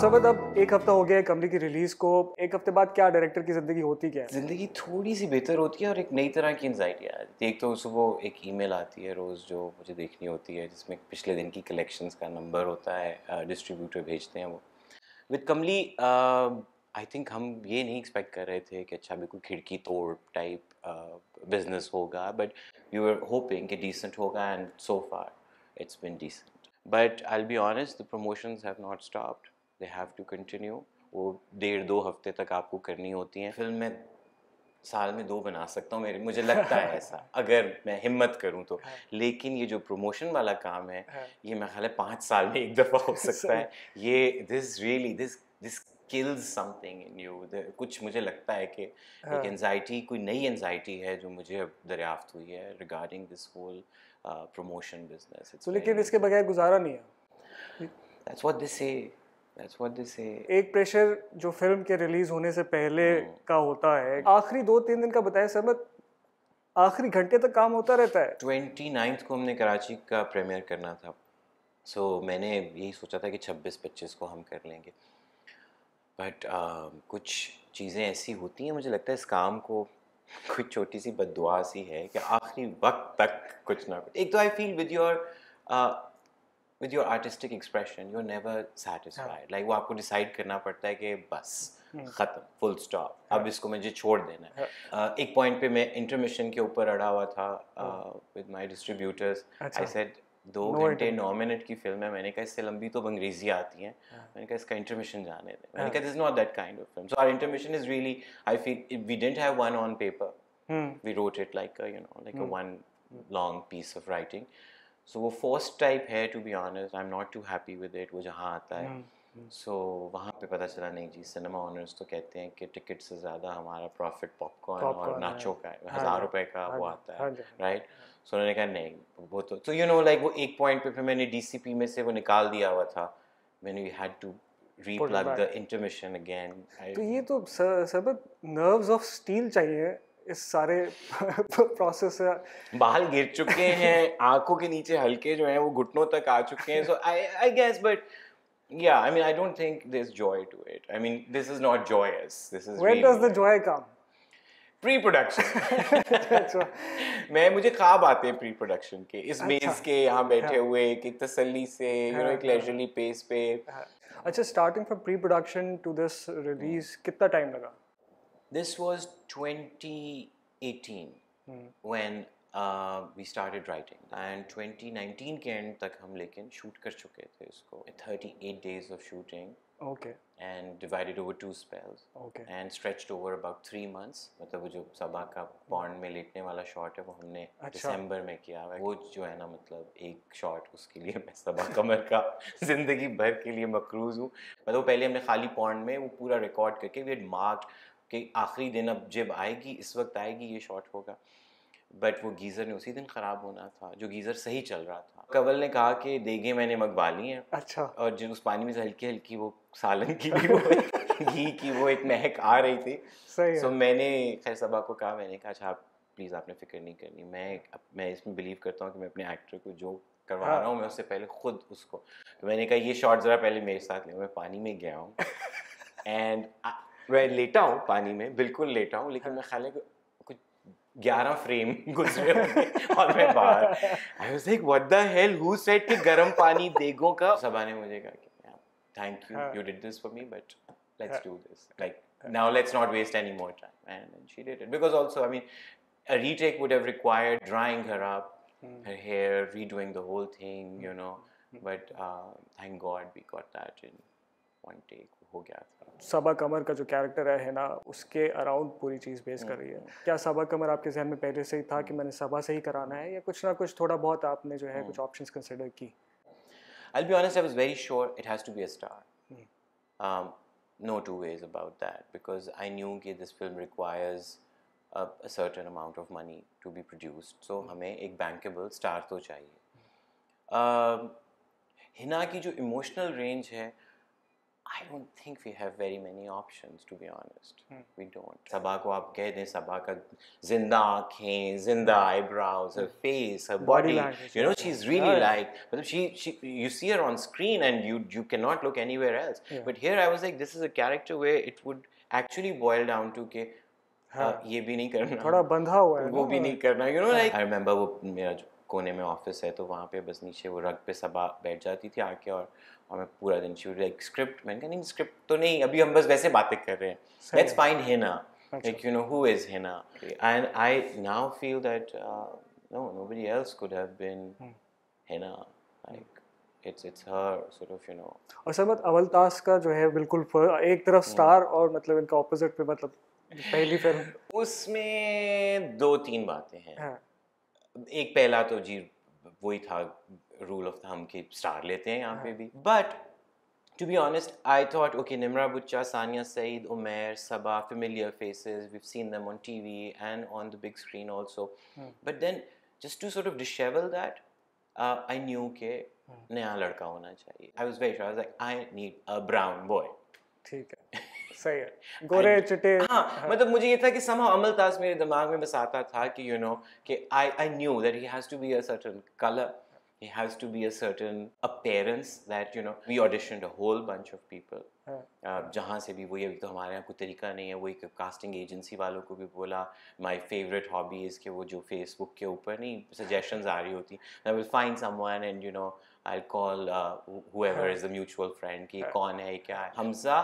सबद अब एक हफ्ता हो गया है कमली की रिलीज को। एक हफ्ते बाद क्या डायरेक्टर की जिंदगी होती क्या है? ज़िंदगी थोड़ी सी बेहतर होती है और एक नई तरह की एंजाइटी आ जाती है। एक तो सुबह एक ईमेल आती है रोज़ जो मुझे देखनी होती है, जिसमें पिछले दिन की कलेक्शंस का नंबर होता है, डिस्ट्रीब्यूटर भेजते हैं वो। विद कमली आई थिंक हम ये नहीं एक्सपेक्ट कर रहे थे कि अच्छा बिल्कुल खिड़की तोड़ टाइप बिजनेस होगा, बट वी वर होपिंग कि डिसेंट होगा and so far it's been decent. But I will be honest, the promotions have not stopped, they have to continue. वो 1.5-2 हफ्ते तक आपको करनी होती हैं। फिल्म में साल में 2 बना सकता हूँ, मेरे मुझे लगता है ऐसा, अगर मैं हिम्मत करूँ तो। हाँ, लेकिन ये जो प्रमोशन वाला काम है, हाँ, ये मेरा ख़्याल है 5 साल में 1 दफ़ा हो सकता सही। है। ये this really this kills something in you. कुछ मुझे लगता है कि एक हाँ, एंग्ज़ायटी, कोई नई एंग्ज़ायटी है जो मुझे अब दरियाफ़्त हुई है regarding this whole promotion business. तो इट्स लेकिन वेरी इसके बगैर गुजारा नहीं है। दैट्स व्हाट दे से, दैट्स व्हाट दे से। एक प्रेशर जो फिल्म के रिलीज होने से पहले हुँ। का होता है, आखिरी 2-3 दिन का बताया सबद, आखिरी घंटे तक काम होता रहता है। 29th को हमने कराची का प्रीमियर करना था। सो मैंने यही सोचा था कि 26-25 को हम कर लेंगे, बट कुछ चीज़ें ऐसी होती हैं, मुझे लगता है इस काम को कुछ छोटी सी बद्दुआ सी है कि आखिरी वक्त तक कुछ ना कुछ। एक तो I feel with your artistic expression you are never हाँ, सेटिस्फाइड। लाइक वो आपको डिसाइड करना पड़ता है कि बस हम्म, ख़त्म, फुल स्टॉप, हाँ, अब इसको मुझे छोड़ देना है। हाँ, एक पॉइंट पे मैं इंटरमिशन के ऊपर अड़ा हुआ था ओह, विद माय डिस्ट्रीब्यूटर्स। आई अच्छा, सेड 2 नो घंटे इंटरमिशन। 9 मिनट की फ़िल्म है, मैंने कहा इससे लंबी तो अब अंग्रेज़ी आती हैं। हाँ, मैंने कहा इसका इंटरमिशन जाने दें। मैंने हाँ, कहा this is not that kind of film. So our intermission is really, I feel we didn't have one on paper, hmm, we wrote it like a like a हम्म, one long piece of writing. So वो forced type है, to be honest I'm not too happy with it। वो जहाँ आता है, हम्म, सो वहाँ पे पता चला नहीं जी, सिनेमा ओनर्स तो कहते हैं कि टिकट से ज़्यादा हमारा प्रॉफिट पॉपकॉर्न और पॉपकॉर्न है। नाचो का है, हाँ जी, 1000 रुपए का हाँ वो जी, आता है, हाँ जी, हाँ जी, राइट। सो उन्होंने कहा नहीं, वो तो यू नो लाइक वो एक पॉइंट पे फिर मैंने डीसीपी में से वो निकाल दिया हुआ था, मैंने we had to put it replug the back. Intermission again. तो ये तो सबद नर्व्स ऑफ स्टील चाहिए इस सारे प्रोसेस से। बाल गिर चुके हैं, आंखों के नीचे हल्के जो हैं वो घुटनों तक आ चुके हैं। So I guess, but yeah, I mean I don't think there's joy to it. I mean this is not joyous, this is where does really the joy come? Pre production. अच्छा, मुझे ख्वाब आते हैं प्री प्रोडक्शन के, इस अच्छा, मेज के यहाँ बैठे हाँ, हुए एक तसल्ली से, हाँ, एक हाँ, लेजरली पेस पे। हाँ। अच्छा, starting from pre production to this release कितना टाइम लगा? This was 2018 hmm, when we started writing, and 2019 के एंड तक हम लेकिन शूट कर चुके थे इसको। 38 days of shooting okay, and divided over 2 spells okay, and stretched over about 3 months। मतलब वो जो सबा का पॉन्ड में लेटने वाला शॉट है वो हमने अच्छा, दिसंबर में किया हुआ है। वो जो है ना, मतलब एक शॉट, उसके लिए मैं सबा कमर का ज़िंदगी भर के लिए मकरूज़ हूँ। मतलब पहले हमने खाली पॉन्ड में वो पूरा रिकॉर्ड करके वी हैड मार्क्ड कि आखिरी दिन अब जब आएगी, इस वक्त आएगी, ये शॉट होगा। बट वो गीज़र ने उसी दिन ख़राब होना था, जो गीज़र सही चल रहा था। कंवल ने कहा कि देखें मैंने मंगवा ली हैं, अच्छा। और जो उस पानी में से हल्की हल्की वो सालन की भी वो घी की वो एक महक आ रही थी। सही सो है। मैंने खैर सबा को कहा, मैंने कहा अच्छा आप प्लीज़, आपने फ़िक्र नहीं करनी, मैं इसमें बिलीव करता हूँ कि मैं अपने एक्टर को जो करवा हाँ, रहा हूँ मैं उससे पहले खुद उसको। तो मैंने कहा ये शॉट ज़रा पहले मेरे साथ ले। मैं पानी में गया हूँ एंड मैं लेटा हूँ पानी में, बिल्कुल लेटा हूँ, लेकिन हाँ। मैं ख्याल है कि कुछ 11 फ्रेम गुजरे होंगे और मैं बाहर। I was like what the hell, who said कि गर्म पानी देगों का। सबा ने मुझे कहा कि थैंक यू, हाँ, you did this for me, but हाँ, let's do this, like now let's not waste any more time, and she did it, because also I mean a retake would have required drying her up, hmm, her hair, redoing the whole thing, hmm, hmm. but thank God we got that in one take, हो गया था। सबा कमर का जो character है ना, उसके around पूरी चीज़ base कर रही है। क्या सबा कमर आपके जहन में पहले से ही था कि मैंने सबा से ही कराना है, या कुछ ना कुछ थोड़ा बहुत आपने जो है कुछ ऑप्शंस कंसिडर की? I'll be honest, I was very sure it has to be a star. Hmm, No two ways about that, because I knew that this film requires a certain amount of money to be produced, so हमें एक bankable star तो चाहिए। हिना की जो emotional range है I don't think we have very many options, to be honest. We don't. सबा को आप कह दें, सबा का जिंदा आँखें, जिंदा eyebrows, her face, her body, language, you know, yeah. she's really Yeah, yeah. like, but you see her on screen and you cannot look anywhere else. Yeah. But here I was like, this is a character where it would actually boil down to के ये भी नहीं करना, थोड़ा बंधा हुआ है वो ना? भी नहीं करना, you know, like I remember वो मेरा जो कोने में ऑफिस है तो वहाँ पे बस नीचे वो रग पे सबा बैठ जाती थी आके और मैं पूरा दिन शी लाइक स्क्रिप्ट, मैंने कहा नहीं स्क्रिप्ट तो नहीं, अभी हम बस वैसे बातें कर रहे हैं, let's find Hina, like you know who is Hina, and I now feel that no, nobody else could have been Hina, like it's her sort of, you know. और समत अवलतास का जो है बिल्कुल एक तरफ स्टार और मतलब इनका ऑपोजिट पे, मतलब पहली फिल्म उसमें 2-3 बातें हैं. हाँ. एक पहला तो जी वही था रूल ऑफ थंब कि स्टार लेते हैं यहाँ पे भी, but to be honest I thought okay, Nimra Bucha, Sania Saeed, Umair, Sabah, familiar faces, we've seen them on TV and on the big screen also, but then just to sort of dishevel that, I knew के नया लड़का होना चाहिए. I was very sure, I was like I need a brown boy. ठीक है, सही है, गोरे चिट्टे. हाँ, मतलब मुझे ये था कि somehow अमलतास मेरे दिमाग में बस आता था कि you know कि I knew that he has to be a certain color, he has to be a certain appearance, that you know we auditioned a whole bunch of people. जहाँ से भी वही, अभी तो हमारे यहाँ कोई तरीका नहीं है, वही कास्टिंग एजेंसी वालों को भी बोला my favorite hobby is कि वो जो Facebook के ऊपर नहीं suggestions आ रही होती, I will find someone and you know I'll call whoever is the mutual friend कि कौन है क्या है. Hamza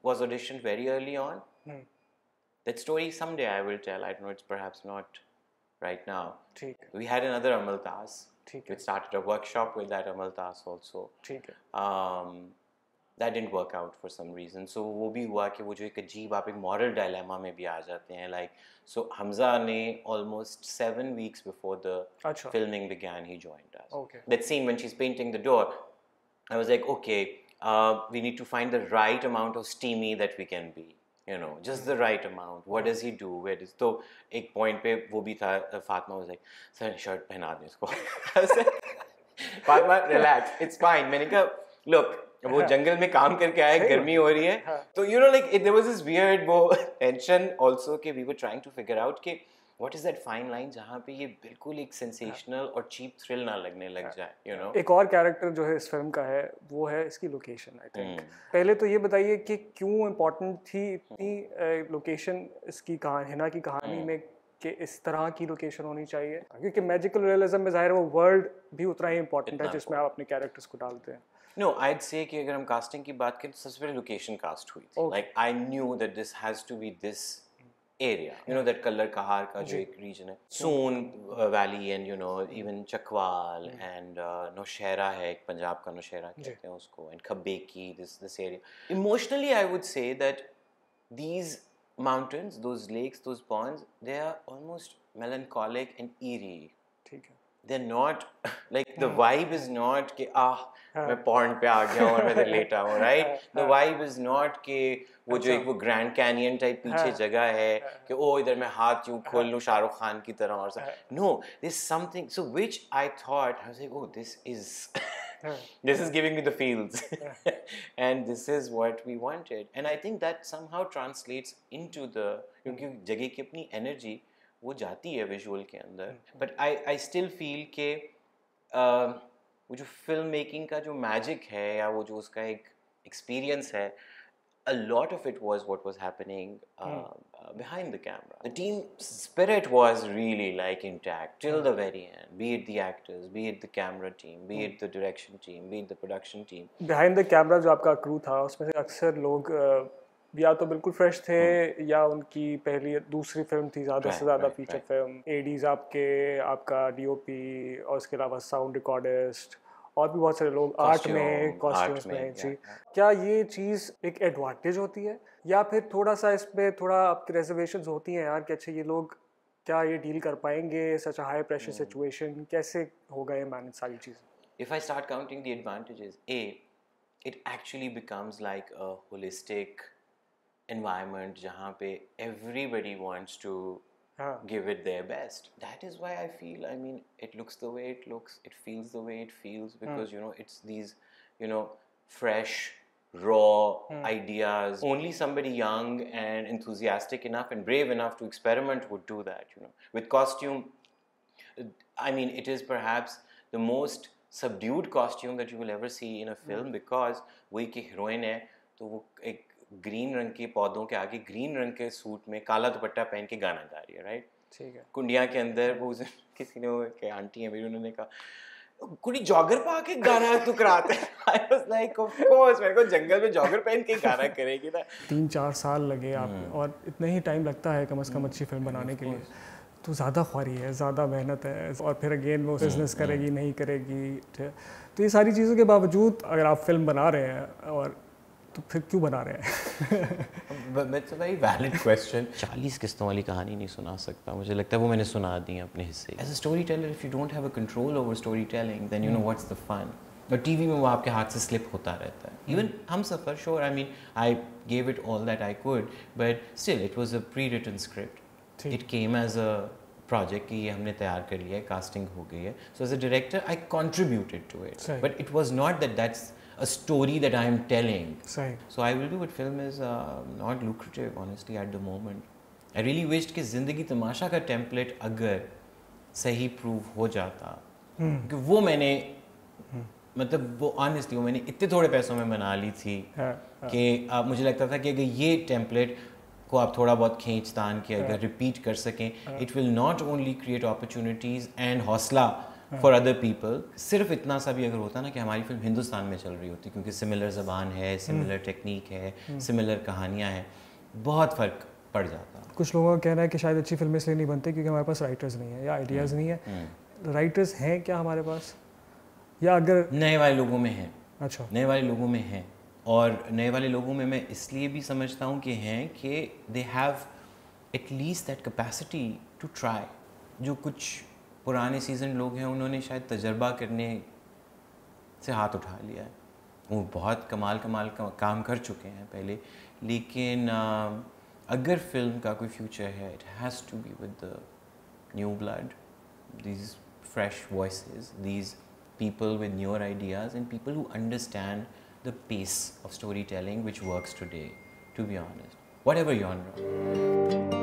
was auditioned very early on. That story someday I will tell. I don't know, it's perhaps not right now. ठीक है, We had another Amaltas. ठीक We है, started a workshop with that Amaltas also. ठीक है. That didn't work out for some reason. So वो भी हुआ कि वो जो एक अजीब आप एक moral dilemma में भी आ जाते हैं. Like so Hamza ने almost 7 weeks before the अच्छा. filming began, he joined us. Okay. That scene when she's painting the door, I was like, okay, we need to find the right amount of steamy that we can be. You know, just the right amount. What does he do? Where does? तो एक point पे वो भी था. Fatma was like, sir shirt पहना दें इसको. I was like, Fatma, relax, it's fine. मैंने कहा, look, वो जंगल में काम करके आए, गर्मी हो रही है, तो you know like there was this weird वो tension also कि we were trying to figure out कि what is that fine line जहाँ पे ये बिल्कुल एक sensational और cheap thrill ना लगने लग जाए, you know. एक और कैरेक्टर जो है इस फिल्म का है वो है इसकी लोकेशन. आई थिंक पहले तो ये बताइए कि क्यों इम्पोर्टेंट थी इतनी लोकेशन इसकी कहानी, हिना की कहानी में, कि इस तरह की लोकेशन होनी चाहिए, क्योंकि मैजिकल रियलिज्म में जाहिर है वो वर्ल्ड भी उतना ही इम्पोर्टेंट है जिसमें आप अपने कैरेक्टर्स को डालते हैं. No, I'd say कि अगर हम कास्टिंग की बात करें तो सबसे पहले लोकेशन कास्ट हुई थी. Like I knew that this has to be this area, you know, that Kallar Kahar का जो एक region है, Soon Valley and you know even Chakwal and Nौशहरा है, एक पंजाब का नौशहरा कहते हैं उसको, and Khambeki, this area. Emotionally I would say that these mountains, those lakes, those ponds, they are almost melancholic and eerie. ठीक है. They're not like the vibe is not कि मैं पॉन्ड पे आ गया हूँ और मैं इधर लेटा हूँ, right? The vibe is not कि वो जो एक वो ग्रैंड कैनियन टाइप पीछे जगह है कि ओ इधर मैं हाथ यूँ खोल लूँ शाहरुख खान की तरह और सब. No, there's something so which I thought, I was like, oh, this is giving me the feels and this is what we wanted, and I think that somehow translates into the, क्योंकि जगह की अपनी energy वो जाती है visual के अंदर, but I still feel के वो जो फिल्म मेकिंग का जो मैजिक है या वो जो उसका एक एक्सपीरियंस है, a lot of it was what was happening behind the camera. The team spirit was really like intact till the very end, be it the actors, be it the camera team, be it the direction team, be it the production team. Behind the camera जो आपका crew था उसमें से अक्सर लोग या तो बिल्कुल फ्रेश थे या उनकी पहली दूसरी फिल्म थी, ज़्यादा से ज़्यादा फीचर फिल्म. एडीज आपका डीओपी और उसके अलावा साउंड रिकॉर्डिस्ट और भी बहुत सारे लोग आर्ट में, कॉस्ट्यूम्स में. जी, क्या ये चीज़ एक एडवांटेज होती है या फिर थोड़ा सा इस पर थोड़ा आपकी रिजर्वेशंस होती हैं यार कि अच्छा ये लोग क्या ये डील कर पाएंगे सच अ हाई प्रेशर सिचुएशन, कैसे होगा ये मैनेज सारी चीज़ें? If I start counting the advantages, it actually becomes like a holistic environment जहाँ पे everybody wants to give it their best. That is why I feel, I mean, it looks the way it looks, it feels the way it feels, because you know it's these, you know, fresh raw ideas. Only somebody young and enthusiastic enough and brave enough to experiment would do that, you know. With costume, I mean, it is perhaps the most subdued costume that you will ever see in a film, because वही की heroine है तो वो एक green रंग के पौधों के आगे ग्रीन रंग के सूट में काला दुपट्टा पहन के गाना गा रही है, राइट? ठीक है। कुंडिया के अंदर वो किसी ने के आंटी है मेरी, उन्होंने कहा कुड़ी जॉगर पा के गाना तू कराते हैं। I was like of course, मेरे को जंगल में जॉगर पहन के गाना करेगी ना। 3-4 साल लगे आप, और इतना ही टाइम लगता है कम से कम अच्छी फिल्म बनाने के लिए, तो ज़्यादा ख्वारी है, ज़्यादा मेहनत है, और फिर अगेन वो बिजनेस करेगी नहीं करेगी। तो ये सारी चीज़ों के बावजूद अगर आप फिल्म बना रहे हैं, और तो फिर क्यों बना रहे हैं? It's a very valid question. 40 किस्तों वाली कहानी नहीं सुना सकता, मुझे लगता है वो मैंने सुना दी है अपने हिस्से। As a storyteller, if you don't have a control over storytelling, then you know what's the fun. और टीवी में वो आपके हाथ से स्लिप होता रहता है। Even Humsafar, sure, I mean, I gave it all that I could, but still it was a pre-written script. It came as a project कि ये हमने तैयार कर लिया है, casting हो गई है। So as a director, I contributed to it, but it was not that that's a story that I am telling. So I will do it. Film is not lucrative, honestly, at the moment. I really wished कि ज़िंदगी तमाशा का template अगर सही prove हो जाता, कि वो मैंने मतलब वो honestly वो मैंने इतने थोड़े पैसों में बना ली थी कि मुझे लगता था कि अगर ये template को आप थोड़ा बहुत खींच तान के अगर रिपीट कर सकें, it will not only create opportunities and हौसला फॉर अदर पीपल। सिर्फ इतना सा भी अगर होता ना कि हमारी फिल्म हिंदुस्तान में चल रही होती, क्योंकि सिमिलर ज़बान है, सिमिलर टेक्निक है, सिमिलर कहानियाँ हैं, बहुत फ़र्क पड़ जाता। कुछ लोगों का कहना है कि शायद अच्छी फिल्में इसलिए नहीं बनती क्योंकि हमारे पास राइटर्स नहीं है या आइडियाज़ नहीं है। राइटर्स हैं क्या हमारे पास, या अगर नए वाले लोगों में हैं? अच्छा, नए वाले लोगों में हैं, और नए वाले लोगों में मैं इसलिए भी समझता हूँ कि हैं कि they have at least that capacity to try. जो कुछ पुराने सीजन लोग हैं उन्होंने शायद तजर्बा करने से हाथ उठा लिया है, वो बहुत कमाल का काम कर चुके हैं पहले, लेकिन अगर फिल्म का कोई फ्यूचर है, it has to be with the new blood, these fresh voices, these people with newer ideas and people who understand the pace of storytelling which works today, to be honest, whatever genre.